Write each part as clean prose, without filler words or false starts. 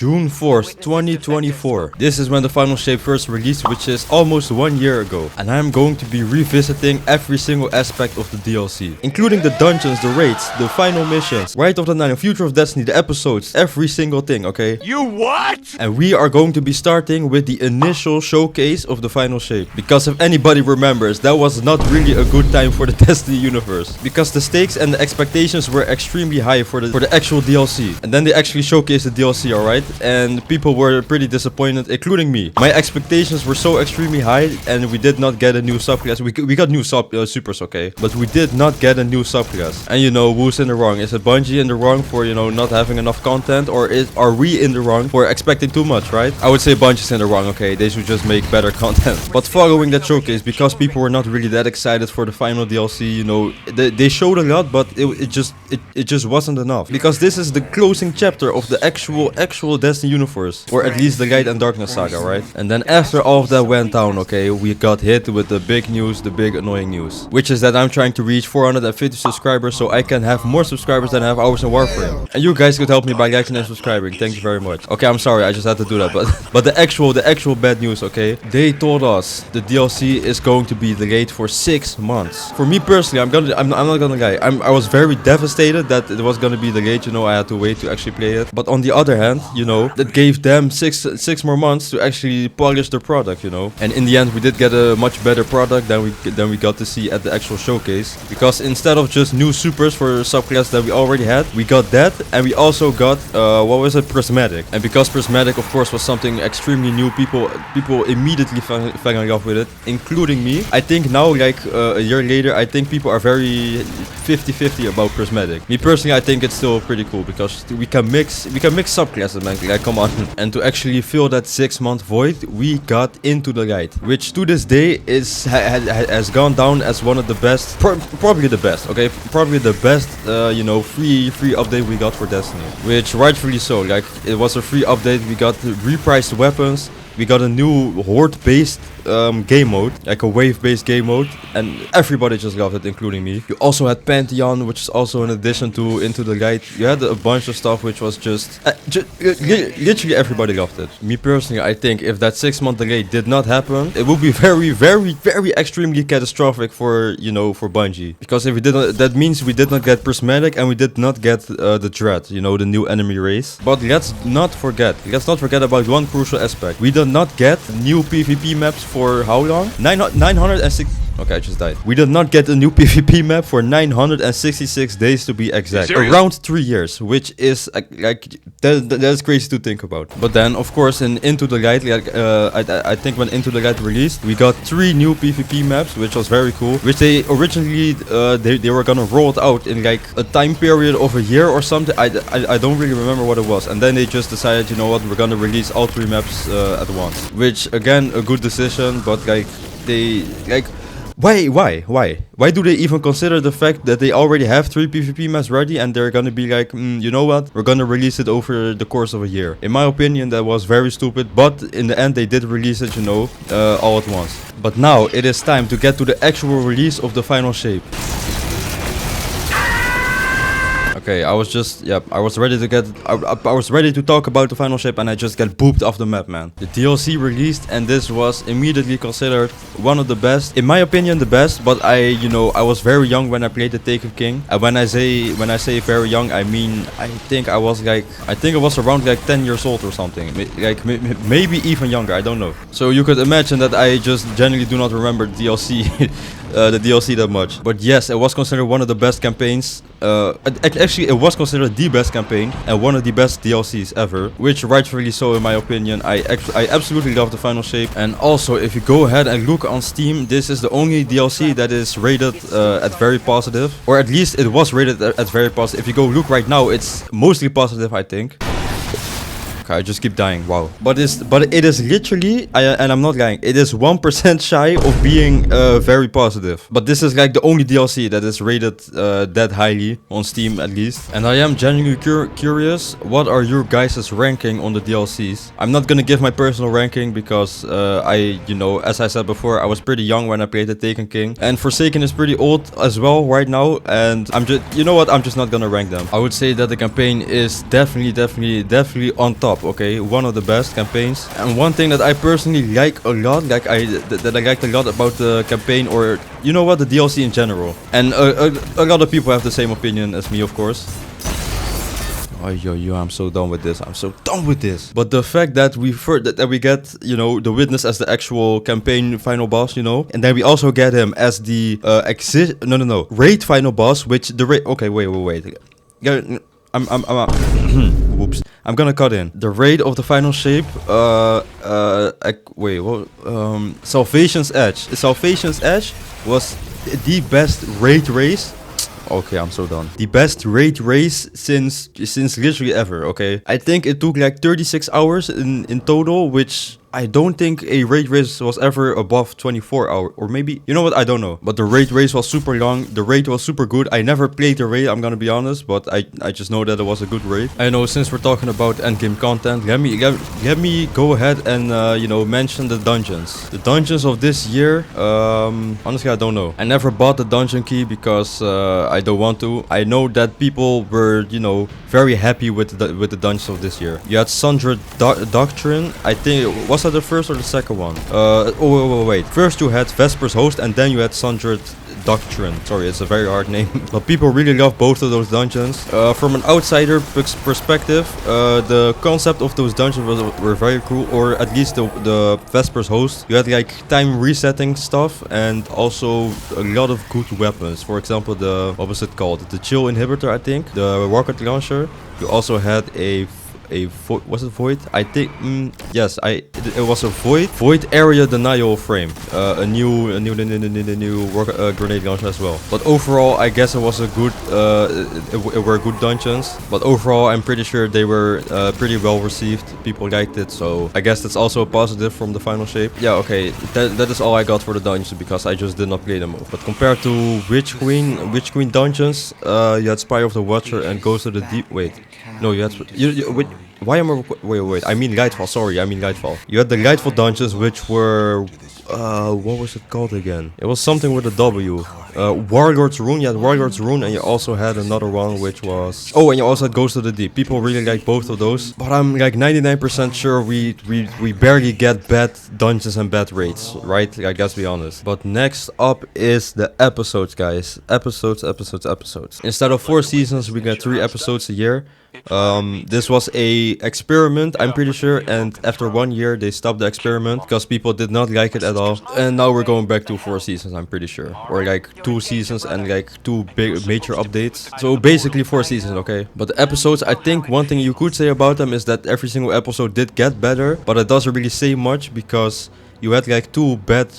June 4th, 2024. This is when the final shape first released, which is almost 1 year ago. And I'm going to be revisiting every single aspect of the DLC, including the dungeons, the raids, the final missions, Right of the Nine, Future of Destiny, the episodes, every single thing, okay? You what? And we are going to be starting with the initial showcase of the final shape. Because if anybody remembers, that was not really a good time for the Destiny universe. Because the stakes and the expectations were extremely high for the actual DLC. And then they actually showcased the DLC, alright? And people were pretty disappointed, including me. My expectations were so extremely high and we did not get a new subclass. We got new supers, okay? But we did not get a new subclass. And you know, who's in the wrong? Is it Bungie in the wrong for, you know, not having enough content? Or are we in the wrong for expecting too much, right? I would say Bungie's in the wrong, okay? They should just make better content. But following that showcase, because people were not really that excited for the final DLC, you know, they showed a lot, but it just wasn't enough. Because this is the closing chapter of the actual Destiny universe, or at least the Light and Darkness saga, right? And then after all of that went down, okay, we got hit with the big news, the big annoying news, which is that I'm trying to reach 450 subscribers so I can have more subscribers than I have hours in Warframe. And you guys could help me by liking and subscribing. Thank you very much. Okay, I'm sorry, I just had to do that, but the actual bad news, okay? They told us the DLC is going to be delayed for 6 months. For me personally, I'm not gonna lie, I was very devastated that it was gonna be delayed. You know, I had to wait to actually play it. But on the other hand, you know, that gave them six more months to actually polish their product, you know. And in the end, we did get a much better product than we got to see at the actual showcase. Because instead of just new supers for subclass that we already had, we got that, and we also got what was it, Prismatic. And because Prismatic, of course, was something extremely new, people immediately fell in love with it, including me. I think now, like a year later, I think people are very 50-50 about Prismatic. Me personally, I think it's still pretty cool because we can mix subclasses, man. Like, come on. And to actually fill that 6-month void, we got Into the Light, which to this day has gone down as one of the best, probably the best, okay, probably the best, you know, free update we got for Destiny. Which rightfully so. Like, it was a free update. We got repriced weapons. We got a new horde-based game mode, like a wave-based game mode, and everybody just loved it, including me. You also had Pantheon, which is also an addition to Into the Light. You had a bunch of stuff which was just literally everybody loved it. Me personally, I think if that 6-month delay did not happen, it would be very extremely catastrophic for, you know, for Bungie. Because if we did not, that means we did not get Prismatic and we did not get the Dread, you know, the new enemy race. But let's not forget about one crucial aspect. We did not get new PvP maps for how long? 906. Okay, I just died. We did not get a new PvP map for 966 days to be exact. Around 3 years, which is like that's crazy to think about. But then, of course, in Into the Light, like I think when Into the Light released, we got 3 new PvP maps, which was very cool. Which they originally they were gonna roll it out in like a time period of a year or something. I don't really remember what it was. And then they just decided, you know what, we're gonna release all 3 maps at once. Which again, a good decision, but like they like. Why do they even consider the fact that they already have 3 PvP maps ready and they're gonna be like, you know what, we're gonna release it over the course of a year? In my opinion, that was very stupid, but in the end they did release it, you know, all at once. But now it is time to get to the actual release of the final shape. Okay, I was ready to talk about the final shape and I just get booped off the map, man. The DLC released and this was immediately considered one of the best, in my opinion the best, but I was very young when I played the Taken King. And when I say very young, I mean, I think I was around like 10 years old or something. Like maybe even younger, I don't know. So you could imagine that I just genuinely do not remember the DLC the DLC that much. But yes, it was considered one of the best campaigns. Actually, it was considered the best campaign and one of the best DLCs ever, which rightfully so in my opinion. I absolutely love the final shape. And also, if you go ahead and look on Steam, this is the only DLC that is rated at very positive, or at least it was rated at very positive. If you go look right now, it's mostly positive, I think. I just keep dying. Wow. But it is literally, and I'm not lying, it is 1% shy of being very positive. But this is like the only DLC that is rated that highly on Steam, at least. And I am genuinely curious, what are your guys' ranking on the DLCs? I'm not gonna give my personal ranking because as I said before, I was pretty young when I played the Taken King, and Forsaken is pretty old as well right now. And I'm just, you know what, I'm just not gonna rank them. I would say that the campaign is definitely on top. top, okay? One of the best campaigns. And one thing that I personally like a lot, like that I liked a lot about the campaign, or you know what, the DLC in general. And a lot of people have the same opinion as me, of course. Oh, yo, I'm so done with this. I'm so done with this. But the fact that we get, you know, the Witness as the actual campaign final boss, you know, and then we also get him as the raid final boss, which the raid. Okay, wait. Yeah, I'm whoops. I'm gonna cut in the raid of the final shape. Salvation's Edge. Salvation's Edge was the best raid race. Okay, I'm so done. The best raid race since literally ever, okay? I think it took like 36 hours in total, which I don't think a raid race was ever above 24 hours. Or maybe, you know what, I don't know. But the raid race was super long. The raid was super good. I never played the raid, I'm gonna be honest. But I just know that it was a good raid. I know, since we're talking about endgame content, let me go ahead and, you know, mention the dungeons. The dungeons of this year, honestly, I don't know. I never bought the dungeon key because I don't want to. I know that people were, you know, very happy with the dungeons of this year. You had Sundred Doctrine. I think, was that the first or the second one? Wait. First you had Vesper's Host, and then you had Sundred Doctrine. Sorry, it's a very hard name. But people really love both of those dungeons. From an outsider perspective, the concept of those dungeons were very cool, or at least the Vesper's Host. You had like time resetting stuff, and also a lot of good weapons. For example, what was it called? The Chill Inhibitor, I think. The rocket launcher. You also had was it Void? I think yes, it was a Void area denial frame, a new grenade launcher as well. But overall, I guess it was a good it were good dungeons. But overall, I'm pretty sure they were pretty well received. People liked it, so I guess that's also a positive from the final shape. Yeah, okay, that is all I got for the dungeons because I just did not play them all. But compared to Witch Queen dungeons, you had Spy of the Watcher and Ghost of the Deep. Wait, no, you had why am I... Wait. I mean Lightfall. Sorry, I mean Lightfall. You had the Lightfall dungeons, which were... what was it called again? It was something with a W. Warlord's Rune. You had Warlord's Rune, and you also had another one, which was... Oh, and you also had Ghost of the Deep. People really like both of those. But I'm like 99% sure we barely get bad dungeons and bad raids, right? Like, let's be honest. But next up is the episodes, guys. Episodes. Instead of 4 seasons, we get 3 episodes a year. This was a experiment, I'm pretty sure, and after 1 year they stopped the experiment because people did not like it at all. And now we're going back to 4 seasons, I'm pretty sure, or like 2 seasons and like 2 big major updates. So basically 4 seasons, okay? But the episodes, I think one thing you could say about them is that every single episode did get better, but it doesn't really say much because you had like 2 bad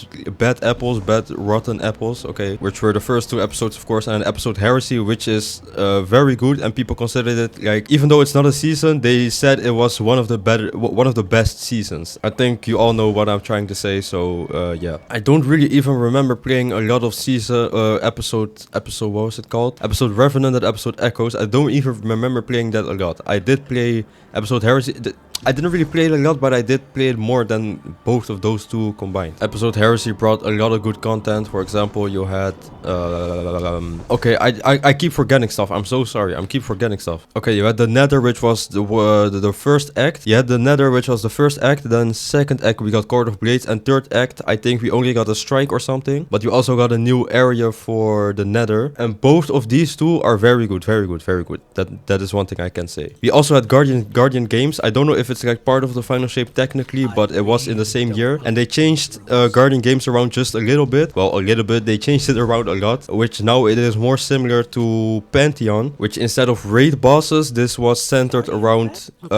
rotten apples, okay, which were the first 2 episodes, of course, and episode Heresy, which is very good, and people considered it, like, even though it's not a season, they said it was one of the best seasons. I think you all know what I'm trying to say, so yeah. I don't really even remember playing a lot of season episode what was it called? Episode Revenant and episode Echoes. I don't even remember playing that a lot. I did play episode Heresy. I didn't really play it a lot, but I did play it more than both of those 2 combined. Episode Heresy brought a lot of good content. For example, you had... okay, I keep forgetting stuff. I'm so sorry. I keep forgetting stuff. Okay, you had the Nether, which was the first act. You had the Nether, which was the first act. Then second act, we got Court of Blades. And third act, I think we only got a strike or something. But you also got a new area for the Nether. And both of these 2 are very good. That is one thing I can say. We also had Guardian Games. I don't know if it's like part of the final shape technically, but it was in the same year, and they changed Guardian Games around just a little bit. Well, a little bit. They changed it around a lot, which now it is more similar to Pantheon, which instead of raid bosses, this was centered around a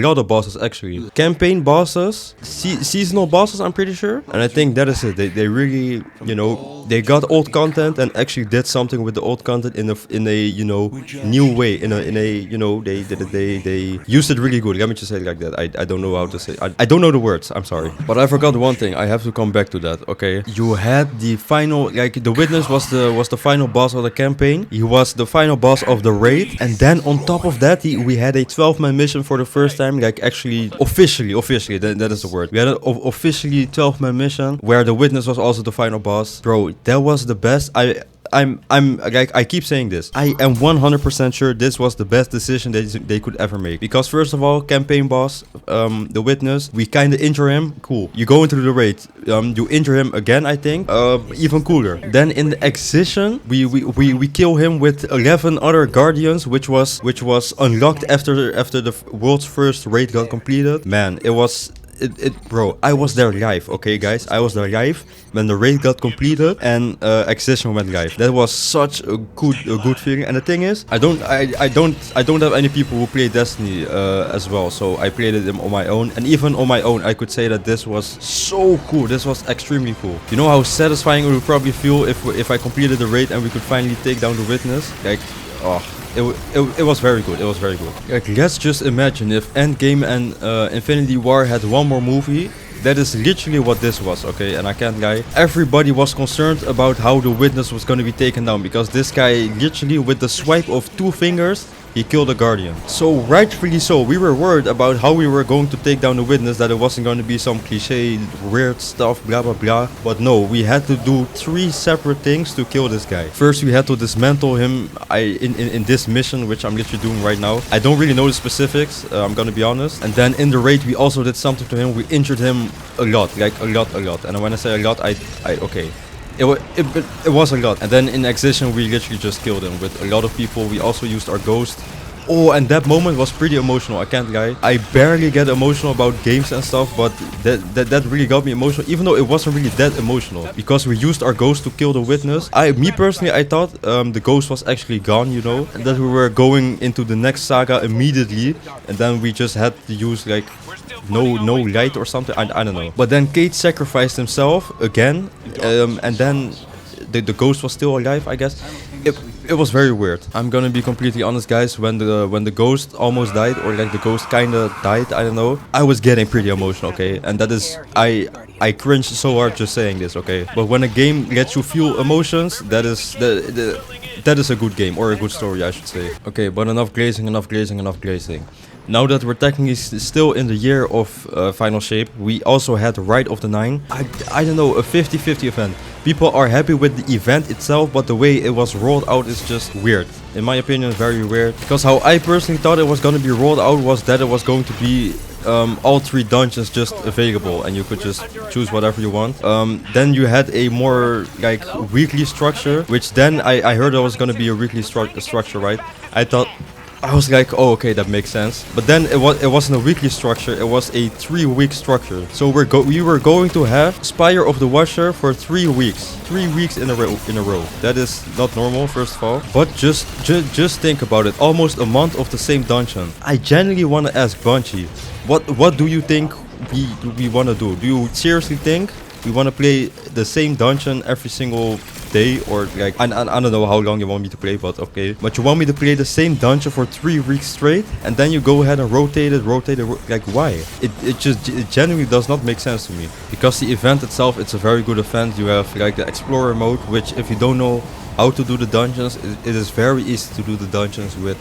lot of bosses actually. Campaign bosses, seasonal bosses, I'm pretty sure, and I think that is it. They really, you know, they got old content and actually did something with the old content in a you know, new way, in a you know, they used it really good. Let me just say it like that. I don't know how to say. I don't know the words. I'm sorry. But I forgot one thing. I have to come back to that. Okay. You had the final, like, the Witness was the final boss of the campaign. He was the final boss of the raid. And then on top of that, we had a 12-man mission for the first time. Like, actually, officially, that is the word. We had an officially 12-man mission where the Witness was also the final boss. Bro, that was the best. I'm like, I keep saying this. I am 100% sure this was the best decision they could ever make. Because first of all, campaign boss, the witness, we kind of injure him. Cool. You go into the raid. You injure him again, I think. Even cooler. Then in the excision, we kill him with 11 other guardians, which was unlocked after the world's first raid got completed. Man, it was. Bro, I was there live, okay guys, I was there live when the raid got completed and Accession went live. That was such a good feeling. And the thing is, I don't have any people who play Destiny as well, so I played it on my own, and even on my own I could say that this was so cool. This was extremely cool. You know how satisfying it would probably feel if I completed the raid and we could finally take down the witness? Like, oh, it was very good. It was very good. Like, let's just imagine if Endgame and Infinity War had one more movie. That is literally what this was, okay? And I can't lie. Everybody was concerned about how the witness was going to be taken down, because this guy literally with the swipe of 2 fingers, he killed a guardian. So rightfully so, we were worried about how we were going to take down the witness, that it wasn't going to be some cliche weird stuff, blah blah blah. But no, we had to do 3 separate things to kill this guy. First, we had to dismantle him in this mission, which I'm literally doing right now. I don't really know the specifics, I'm gonna be honest. And then in the raid, we also did something to him. We injured him a lot, like a lot. And when I say a lot, okay. It was a lot. And then in Excision, we literally just killed him with a lot of people. We also used our ghost. Oh, and that moment was pretty emotional, I can't lie. I barely get emotional about games and stuff, but that really got me emotional, even though it wasn't really that emotional, because we used our ghost to kill the witness. Me personally, I thought the ghost was actually gone, you know, and that we were going into the next saga immediately, and then we just had to use like no light or something. I don't know. But then Kate sacrificed himself again, and then the ghost was still alive, I guess. It was very weird. I'm gonna be completely honest, guys. When the ghost almost died, or like the ghost kinda died, I don't know, I was getting pretty emotional, okay? And that is, I cringed so hard just saying this, okay? But when a game lets you feel emotions, that is that is a good game, or a good story, I should say. Okay, but enough glazing. Now that we're technically still in the year of Final Shape, we also had Rite of the Nine. I don't know, a 50-50 event. People are happy with the event itself, but the way it was rolled out is just weird. In my opinion, very weird. Because how I personally thought it was going to be rolled out was that it was going to be all 3 dungeons just available, and you could just choose whatever you want. Then you had a more like weekly structure, which then I heard there was going to be a weekly structure, right? I was like, oh, okay, that makes sense. But then it wasn't a weekly structure, it was a 3-week structure. So we were going to have Spire of the Watcher for 3 weeks. 3 weeks in a row. That is not normal, first of all. But just think about it. Almost a month of the same dungeon. I genuinely want to ask Bungie, what do you think we want to do? Do you seriously think we want to play the same dungeon every single day, or like I don't know how long you want me to play, but okay. But you want me to play the same dungeon for 3 weeks straight, and then you go ahead and rotate it, like why? It genuinely does not make sense to me. Because the event itself, it's a very good event. You have like the Explorer mode, which if you don't know how to do the dungeons, it is very easy to do the dungeons with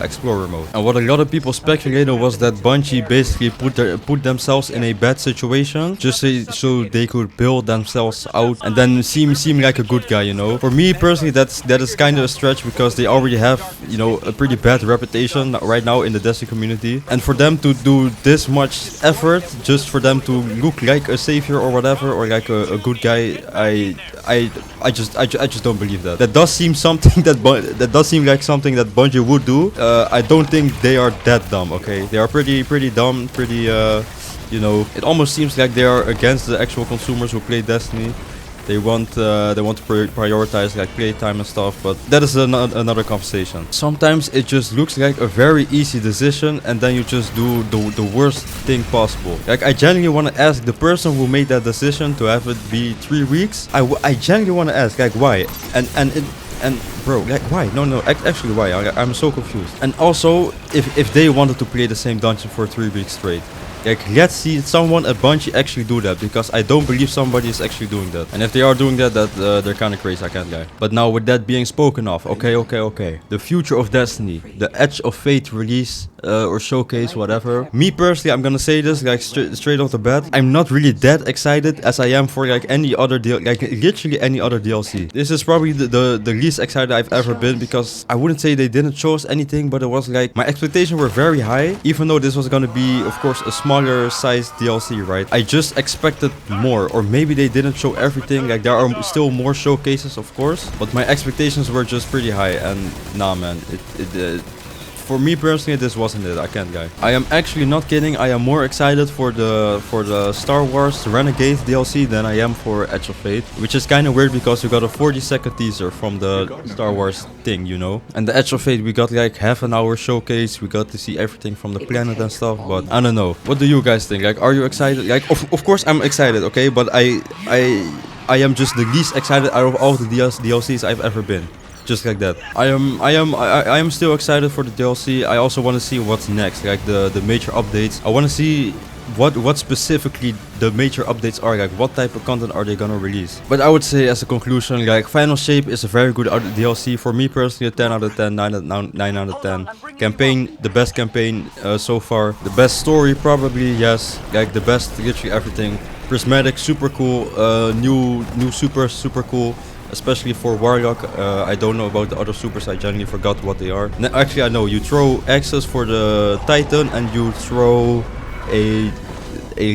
Explorer mode. And what a lot of people speculated was that Bungie basically put themselves in a bad situation just so they could build themselves out and then seem like a good guy, you know. For me personally, that is kind of a stretch, because they already have, you know, a pretty bad reputation right now in the Destiny community, and for them to do this much effort just for them to look like a savior or whatever, or like a good guy, I just don't believe that. That does seem something that does seem like something that Bungie would do. I don't think they are that dumb, okay? They are pretty dumb, pretty you know, it almost seems like they are against the actual consumers who play Destiny. They want to prioritize like playtime and stuff, but that is another conversation. Sometimes it just looks like a very easy decision, and then you just do the worst thing possible. Like, I genuinely want to ask the person who made that decision to have it be 3 weeks. I genuinely want to ask, like, why? And bro, like, why? No, actually, why? I'm so confused. And also, if they wanted to play the same dungeon for 3 weeks straight, Like, let's see someone at Bungie actually do that, because I don't believe somebody is actually doing that. And if they are doing that, they're kind of crazy, I can't lie. But now with that being spoken of, okay. The future of Destiny, the Edge of Fate release or showcase, whatever. Me personally, I'm gonna say this like straight off the bat. I'm not really that excited as I am for like any other literally any other DLC. This is probably the least excited I've ever been, because I wouldn't say they didn't show us anything, but it was like my expectations were very high, even though this was gonna be, of course, a smaller size DLC, right? I just expected more, or maybe they didn't show everything. Like, there are still more showcases, of course, but my expectations were just pretty high, and nah, man, for me personally, this wasn't it. I can't lie. I am actually not kidding. I am more excited for the Star Wars Renegade DLC than I am for Edge of Fate, which is kind of weird because we got a 40-second teaser from the Star Wars thing, you know. And the Edge of Fate, we got like half an hour showcase. We got to see everything from the planet and stuff. But I don't know. What do you guys think? Like, are you excited? Like, of course I'm excited, okay. But I am just the least excited out of all the DLCs I've ever been. Just like that. I am still excited for the DLC. I also want to see what's next, like the major updates. I want to see what specifically the major updates are, like what type of content are they gonna release. But I would say as a conclusion, like Final Shape is a very good DLC. For me personally, a 10 out of 10, 9 out of 10. Campaign, the best campaign so far. The best story, probably, yes. Like the best, literally everything. Prismatic, super cool. New super cool. Especially for Warlock. I don't know about the other supers, I generally forgot what they are. Actually, I know, you throw axes for the Titan, and you throw a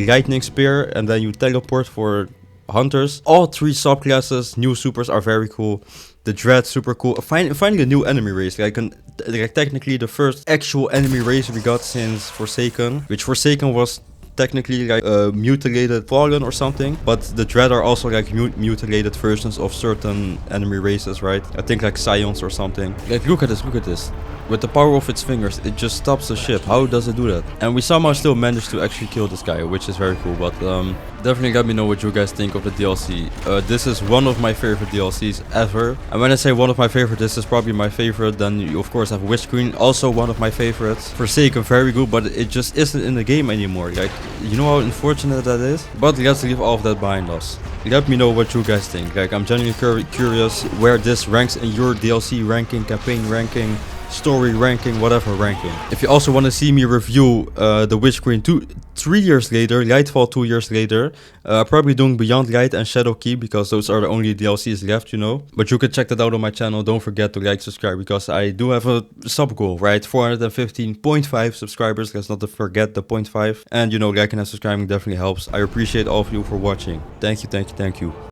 lightning spear, and then you teleport for hunters. All three subclasses, new supers, are very cool. The Dread, super cool. Finally a new enemy race, like technically the first actual enemy race we got since Forsaken, which Forsaken was technically like mutilated Fallen or something, but the Dread are also like mutilated versions of certain enemy races, right? I think like Scions or something. Like, look at this. With the power of its fingers, it just stops the ship. How does it do that? And we somehow still managed to actually kill this guy, which is very cool. But definitely let me know what you guys think of the DLC. This is one of my favorite DLCs ever. And when I say one of my favorite, this is probably my favorite. Then you of course have Witch Queen, also one of my favorites. Forsaken, very good, but it just isn't in the game anymore. Like, you know how unfortunate that is? But let's leave all of that behind us. Let me know what you guys think. Like, I'm genuinely curious where this ranks in your DLC ranking, campaign ranking, story ranking, whatever ranking. If you also want to see me review the Witch Queen 3 years later, Lightfall 2 years later, probably doing Beyond Light and Shadowkeep, because those are the only DLCs left, you know. But you can check that out on my channel. Don't forget to like, subscribe, because I do have a sub goal, right? 415.5 subscribers. Let's not forget the 0.5. And you know, liking and subscribing definitely helps. I appreciate all of you for watching. Thank you.